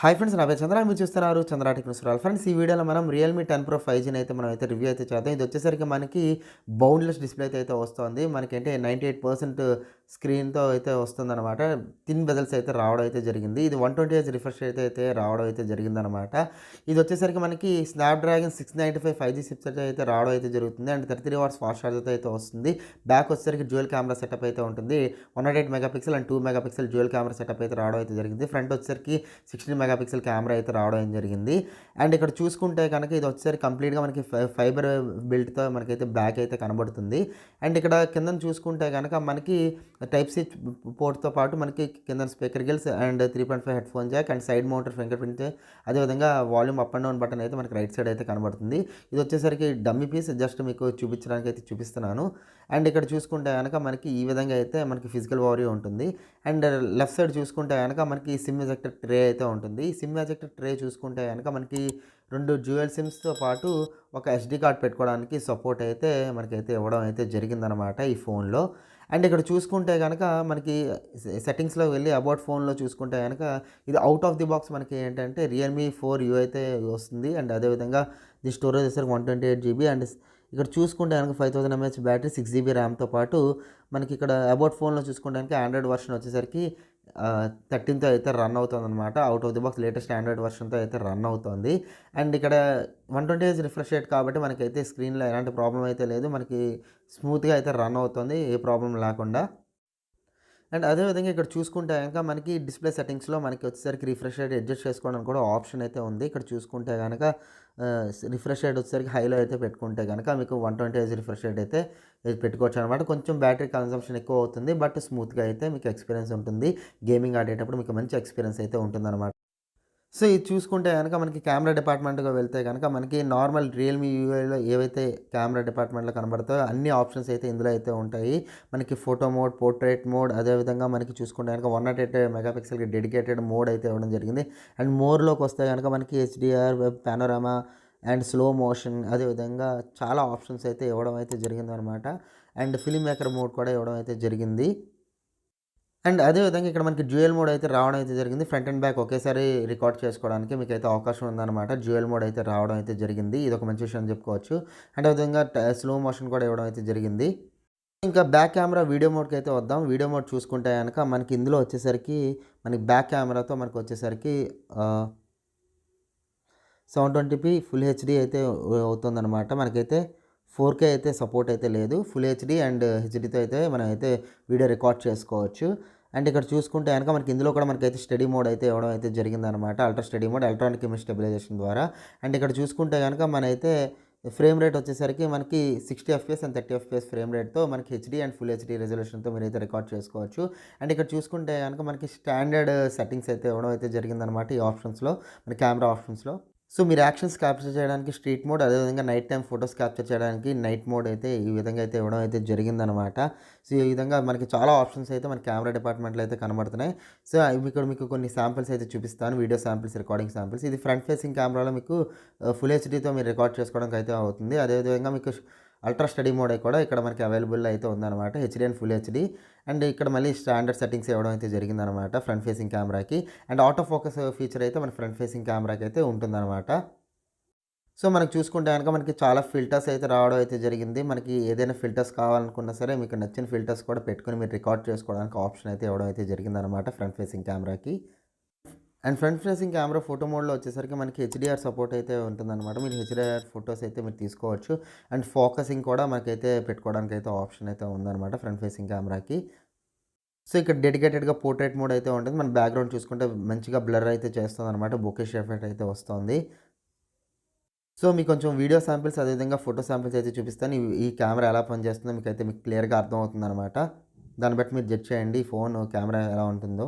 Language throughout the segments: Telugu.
హాయ్ ఫ్రెండ్స్, నా పేరు చంద్ర. మీరు చూస్తున్నారు చంద్ర టెక్నోసిరాల్. ఫ్రెండ్స్, ఈ వీడియోలో మనం రియల్మీ 10 ప్రో 5Gని అయితే మనం అయితే రివ్యూ అయితే చేద్దాం. ఇది వచ్చేసరికి మనకి బౌండ్లెస్ డిస్ప్లే అయితే వస్తుంది. మనకంటే 98% స్క్రీన్తో అయితే వస్తుందన్నమాట. థిన్ బెజల్స్ అయితే రావడం అయితే జరిగింది. ఇది 120Hz రిఫ్రెష్ రేట్ అయితే రావడం అయితే జరిగిందనమాట. ఇది వచ్చేసరికి మనకి స్నాప్డ్రాగన్ 695 5G చిప్సెట్ అయితే రావడం అయితే జరుగుతుంది. అండ్ 33 వాట్స్ ఫాస్ట్ ఛార్జర్తో అయితే వస్తుంది. బ్యాక్ వచ్చేసరికి డ్యూయల్ కెమెరా సెటప్ అయితే ఉంటుంది. 108 megapixel and 2 megapixel dual camera setup అయితే రావడం అయితే జరిగింది. ఫ్రంట్ వచ్చేసరికి 16 మెగాపిక్సెల్ కెమెరా అయితే రావడం జరిగింది. అండ్ ఇక్కడ చూసుకుంటే కనుక ఇది వచ్చేసరికి కంప్లీట్గా మనకి ఫైబర్ బిల్ట్తో మనకైతే బ్యాక్ అయితే కనబడుతుంది. అండ్ ఇక్కడ కింద చూసుకుంటే కనుక మనకి టైప్ సి పోర్ట్తో పాటు మనకి కింద speaker grills and 3.5 headphone jack and side mounted fingerprint, అదేవిధంగా volume up and down button అయితే మనకి రైట్ సైడ్ అయితే కనబడుతుంది. ఇది వచ్చేసరికి డమ్మీ పీస్, జస్ట్ మీకు చూపించడానికి అయితే చూపిస్తున్నాను. అండ్ ఇక్కడ చూసుకుంటే కనుక మనకి ఈ విధంగా అయితే మనకి ఫిజికల్ ఓవరియో ఉంటుంది. అండ్ లెఫ్ట్ సైడ్ చూసుకుంటే కనుక మనకి సిమ్ ఎజెక్టర్ ట్రే అయితే ఉంటుంది. ఈ సిమ్ ఎజెక్టర్ ట్రే చూసుకుంటే కనుక మనకి 2 డ్యూయల్ సిమ్స్తో పాటు ఒక ఎస్డి కార్డ్ పెట్టుకోవడానికి సపోర్ట్ అయితే మనకైతే ఇవ్వడం అయితే జరిగిందనమాట ఈ ఫోన్లో. అండ్ ఇక్కడ చూసుకుంటే కనుక మనకి సెట్టింగ్స్లో వెళ్ళి అబౌట్ ఫోన్లో చూసుకుంటే కనుక ఇది అవుట్ ఆఫ్ ది బాక్స్ మనకి ఏంటంటే రియల్మీ 4U అయితే వస్తుంది. అండ్ అదేవిధంగా ది స్టోరేజ్ వచ్చేసరికి 128GB. అండ్ ఇక్కడ చూసుకుంటే కనుక 5000 mAh బ్యాటరీ, 6GB ర్యామ్తో పాటు మనకి ఇక్కడ అబౌట్ ఫోన్లో చూసుకుంటే కనుక ఆండ్రాయిడ్ వర్షన్ వచ్చేసరికి 13తో అయితే రన్ అవుతుందన్నమాట. Out of the box latest android వర్షన్తో అయితే రన్ అవుతుంది. అండ్ ఇక్కడ 120Hz రిఫ్రెష్ రేట్ కాబట్టి మనకైతే స్క్రీన్లో ఎలాంటి ప్రాబ్లం అయితే లేదు. మనకి స్మూత్గా అయితే రన్ అవుతుంది, ఏ ప్రాబ్లం లేకుండా. అండ్ అదేవిధంగా ఇక్కడ చూసుకుంటే కనుక మనకి డిస్ప్లే సెట్టింగ్స్లో మనకి వచ్చేసరికి రిఫ్రెష్ రేట్ అడ్జస్ట్ చేసుకోవడానికి కూడా ఆప్షన్ అయితే ఉంది. ఇక్కడ చూసుకుంటే కనుక రిఫ్రెష్ రేట్ వచ్చేసరికి హైలో అయితే పెట్టుకుంటే కనుక మీకు 120Hz రిఫ్రెష్ రేట్ అయితే పెట్టుకోవచ్చు అనమాట. కొంచెం బ్యాటరీ కన్సంప్షన్ ఎక్కువ అవుతుంది, బట్ స్మూత్గా అయితే మీకు ఎక్స్పీరియన్స్ ఉంటుంది. గేమింగ్ ఆడేటప్పుడు మీకు మంచి ఎక్స్పీరియన్స్ అయితే ఉంటుందన్నమాట. సో ఇది చూసుకుంటే కనుక మనకి కెమెరా డిపార్ట్మెంట్‌గా వెళ్తే గనక మనకి నార్మల్ రియల్‌మీ యూఐలో ఏవైతే కెమెరా డిపార్ట్మెంట్‌లో కనబడతాయో అన్ని ఆప్షన్స్ అయితే ఇందులో అయితే ఉంటాయి. మనకి ఫోటో మోడ్, పోర్ట్రేట్ మోడ్, అదేవిధంగా మనకి చూసుకుంటే గనక 108 మెగాపిక్సెల్‌కి డెడికేటెడ్ మోడ్ అయితే ఇవ్వడం జరిగింది. అండ్ మోర్‌లోకి వస్తే గనక మనకి HDR, web పానోరామా and slow motion, అదేవిధంగా చాలా ఆప్షన్స్ అయితే ఇవ్వడం అయితే జరిగిందనమాట. అండ్ ఫిల్మ్ మేకర్ మోడ్ కూడా ఇవ్వడం అయితే జరిగింది. అండ్ అదేవిధంగా ఇక్కడ మనకి డ్యూయల్ మోడ్ అయితే రావడం అయితే జరిగింది. ఫ్రంట్ అండ్ బ్యాక్ ఒకేసారి రికార్డ్ చేసుకోవడానికి మీకైతే అవకాశం ఉందన్నమాట. డ్యూయల్ మోడ్ అయితే రావడం అయితే జరిగింది. ఇదొక మంచి విషయం అని చెప్పుకోవచ్చు. అండ్ అదేవిధంగా స్లో మోషన్ కూడా ఇవ్వడం అయితే జరిగింది. ఇంకా బ్యాక్ కెమెరా వీడియో మోడ్కి అయితే వద్దాం. వీడియో మోడ్ చూసుకుంటే కనుక మనకి ఇందులో వచ్చేసరికి మనకి బ్యాక్ కెమెరాతో మనకు వచ్చేసరికి 720p ఫుల్ హెచ్డీ అయితే అవుతుందన్నమాట. మనకైతే 4K అయితే సపోర్ట్ అయితే లేదు. ఫుల్ హెచ్డీ అండ్ హెచ్డీతో అయితే మనం అయితే వీడియో రికార్డ్ చేసుకోవచ్చు. అండ్ ఇక్కడ చూసుకుంటే కనుక మనకి ఇందులో కూడా మనకైతే స్టడీ మోడ్ అయితే ఇవ్వడం అయితే జరిగిందనమాట. Ultra steady mode electronic image stabilization ద్వారా. అండ్ ఇక్కడ చూసుకుంటే కనుక మనైతే ఫ్రేమ్ రేట్ వచ్చేసరికి మనకి 60 FPS అండ్ 30 FPS ఫ్రేమ్ రేట్తో మనకి హెచ్డీ అండ్ ఫుల్ హెచ్డీ రెజల్యూషన్తో మీరైతే రికార్డ్ చేసుకోవచ్చు. అండ్ ఇక్కడ చూసుకుంటే కనుక మనకి స్టాండర్డ్ సెట్టింగ్స్ అయితే ఇవ్వడం అయితే జరిగిందనమాట ఈ ఆప్షన్స్లో, మన కెమెరా ఆప్షన్స్లో. సో మీరు యాక్షన్స్ క్యాప్చర్ చేయడానికి స్ట్రీట్ మోడ్, అదేవిధంగా నైట్ టైం ఫొటోస్ క్యాప్చర్ చేయడానికి నైట్ మోడ్ అయితే ఈ విధంగా అయితే ఇవ్వడం అయితే జరిగిందనమాట. సో ఈ విధంగా మనకి చాలా ఆప్షన్స్ అయితే మన కెమెరా డిపార్ట్మెంట్లో అయితే కనబడుతున్నాయి. సో ఇక్కడ మీకు కొన్ని శాంపిల్స్ అయితే చూపిస్తాను, వీడియో శాంపిల్స్, రికార్డింగ్ శాంపిల్స్. ఇది ఫ్రంట్ ఫేసింగ్ కెమెరాలో మీకు ఫుల్ హెచ్డీతో మీరు రికార్డ్ చేసుకోవడానికి అయితే అవుతుంది. అదేవిధంగా మీకు అల్ట్రా స్టడీ మోడ్ కూడా ఇక్కడ మనకి అవైలబుల్ అయితే ఉందన్నమాట, HD and full HD. And ఇక్కడ మళ్ళీ స్టాండర్డ్ సెట్టింగ్స్ ఇవ్వడం అయితే జరిగిందనమాట ఫ్రంట్ ఫేసింగ్ కెమెరాకి. అండ్ ఆటో ఫోకస్ ఫీచర్ అయితే మన ఫ్రంట్ ఫేసింగ్ కెమెరాకి అయితే ఉంటుందన్నమాట. సో మనకు చూసుకుంటే కనుక మనకి చాలా ఫిల్టర్స్ అయితే రావడం అయితే జరిగింది. మనకి ఏదైనా ఫిల్టర్స్ కావాలనుకున్నా సరే మీకు నచ్చిన ఫిల్టర్స్ కూడా పెట్టుకొని మీరు రికార్డ్ చేసుకోవడానికి ఆప్షన్ అయితే ఇవ్వడం అయితే జరిగిందనమాట ఫ్రంట్ ఫేసింగ్ కెమెరాకి. And front facing camera photo మోడ్లో వచ్చేసరికి మనకి హెచ్డిఆర్ సపోర్ట్ అయితే ఉంటుందన్నమాట. మీరు హెచ్డిఆర్ ఫొటోస్ అయితే మీరు తీసుకోవచ్చు. అండ్ ఫోకసింగ్ కూడా మనకైతే పెట్టుకోవడానికి అయితే ఆప్షన్ అయితే ఉందన్నమాట ఫ్రంట్ ఫేసింగ్ కెమెరాకి. సో ఇక్కడ డెడికేటెడ్గా పోర్ట్రేట్ మోడ్ అయితే ఉంటుంది. మన బ్యాక్గ్రౌండ్ చూసుకుంటే మంచిగా బ్లర్ అయితే చేస్తుంది అనమాట, బొకేష్ ఎఫెక్ట్ అయితే వస్తుంది. సో మీకు కొంచెం వీడియో శాంపిల్స్, అదేవిధంగా ఫోటో శాంపిల్స్ అయితే చూపిస్తాను. ఈ కెమెరా ఎలా పనిచేస్తుందో మీకు క్లియర్గా అర్థమవుతుందన్నమాట. దాన్ని బట్టి మీరు జడ్జ్ చేయండి ఈ ఫోన్ కెమెరా ఎలా ఉంటుందో.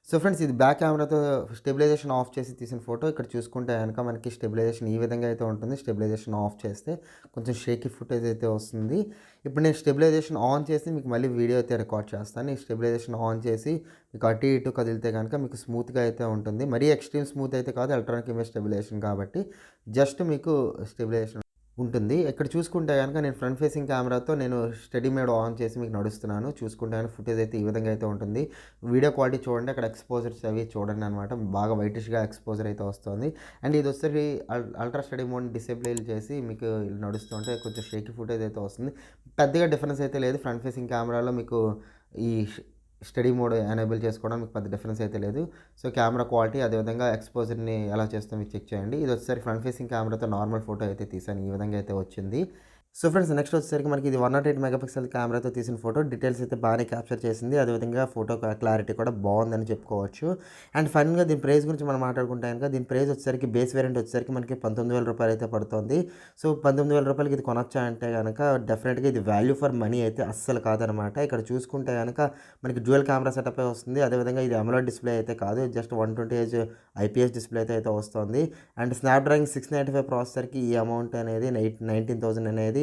సో ఫ్రెండ్స్, ఇది బ్యాక్ కెమెరాతో స్టెబిలైజేషన్ ఆఫ్ చేసి తీసిన ఫోటో. ఇక్కడ చూసుకుంటే కనుక మనకి స్టెబిలైజేషన్ ఈ విధంగా అయితే ఉంటుంది. స్టెబిలైజేషన్ ఆఫ్ చేస్తే కొంచెం షేకీ ఫుటేజ్ అయితే వస్తుంది. ఇప్పుడు నేను స్టెబిలైజేషన్ ఆన్ చేసి మీకు మళ్ళీ వీడియో అయితే రికార్డ్ చేస్తాను. ఈ స్టెబిలైజేషన్ ఆన్ చేసి మీకు అటు ఇటు కదిలితే కనుక మీకు స్మూత్గా అయితే ఉంటుంది. మరీ ఎక్స్ట్రీమ్ స్మూత్ అయితే కాదు, ఎలక్ట్రానిక్ ఇమేజ్ స్టెబిలైజేషన్ కాబట్టి జస్ట్ మీకు స్టెబిలైజేషన్ ఉంటుంది. ఇక్కడ చూసుకుంటే గనక నేను ఫ్రంట్ ఫేసింగ్ కెమెరాతో నేను స్టడీ మోడ్ ఆన్ చేసి మీకు నడుస్తున్నాను. చూసుకుంటే గనక ఫుటేజ్ అయితే ఈ విధంగా అయితే ఉంటుంది. వీడియో క్వాలిటీ చూడండి. అక్కడ ఎక్స్‌పోజర్స్ అవి చూడండనమాట. బాగా వైటిష్‌గా ఎక్స్‌పోజర్ అయితే వస్తుంది. అండ్ ఇదొచ్చేసరికి అల్ట్రా స్టడీ మోడ్‌ని డిసేబుల్ చేసి మీకు ఇలా నడుస్తుంటే కొంచెం షేకీ ఫుటేజ్ అయితే వస్తుంది. పెద్దగా డిఫరెన్స్ అయితే లేదు. ఫ్రంట్ ఫేసింగ్ కెమెరాలో మీకు ఈ స్టడీ మోడ్ ఎనేబుల్ చేసుకోవడం మీకు పెద్ద డిఫరెన్స్ అయితే లేదు. సో, కెమెరా క్వాలిటీ అదేవిధంగా ఎక్స్‌పోజర్‌ని ఎలా చేస్తామో మీరు చెక్ చేయండి. ఇదొచ్చేసరికి ఫ్రంట్ ఫేసింగ్ కెమెరాతో నార్మల్ ఫోటో అయితే తీశాను. ఈ విధంగా అయితే వచ్చింది. సో, ఫ్రెండ్స్ నెక్స్ట్ వచ్చేసరికి మనకి ఇది 108 మెగాపిక్సెల్ కెమెరాతో తీసిన ఫోటో. డీటెయిల్స్ అయితే బాగానే క్యాప్చర్ చేసింది. అదేవిధంగా ఫోటో క్లారిటీ కూడా బాగుందని చెప్పుకోవచ్చు. అండ్ ఫైనల్‌గా దీని ప్రైస్ గురించి మనం మాట్లాడుకుంటే గనుక దీని ప్రైస్ వచ్చేసరికి బేస్ వేరియంట్ వచ్చేసరికి మనకి రూ. 19,000 అయితే పడుతుంది. సో, రూ. 19,000కి ఇది కొనొచ్చా అంటే గనక డెఫినిట్‌గా ఇది వాల్యూ ఫర్ మనీ అయితే అస్సలు కాదనమాట. ఇక్కడ చూసుకుంటే గనక మనకి డ్యూయల్ కెమెరా సెటపే వస్తుంది. అదేవిధంగా ఇది అమోలెడ్ డిస్‌ప్లే అయితే కాదు. జస్ట్ 120 హెచ్ ఐపీఎస్ డిస్‌ప్లే అయితే వస్తుంది. అండ్ స్నాప్‌డ్రాగన్ 695 ప్రాసెసర్‌కి ఈ అమౌంట్ అనేది 19,000 అనేది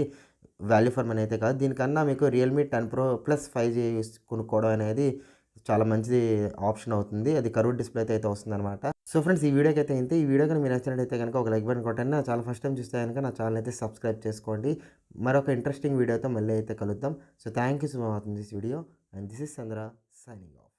వాల్యూ ఫర్ మనీ అయితే కాదు. దీనికన్నా మీకు రియల్‌మీ 10 ప్రో ప్లస్ 5G కొనుక్కోవడం అనేది చాలా మంచిది ఆప్షన్ అవుతుంది. అది కర్వ్డ్ డిస్‌ప్లే అయితే వస్తుందనమాట. సో ఫ్రెండ్స్ ఈ వీడియోకి అయితే ఇంతే. ఈ వీడియో కనుక మీకు నచ్చినట్టయితే గనుక ఒక లైక్ బటన్ కొట్టండి. నా ఛానల్ ఫస్ట్ టైం చూస్తే గనుక నా ఛానల్ అయితే సబ్స్క్రైబ్ చేసుకోండి. మరొక ఇంట్రెస్టింగ్ వీడియోతో మళ్ళీ అయితే కలుద్దాం. So thank you so much watching this video and this is Chandra signing off.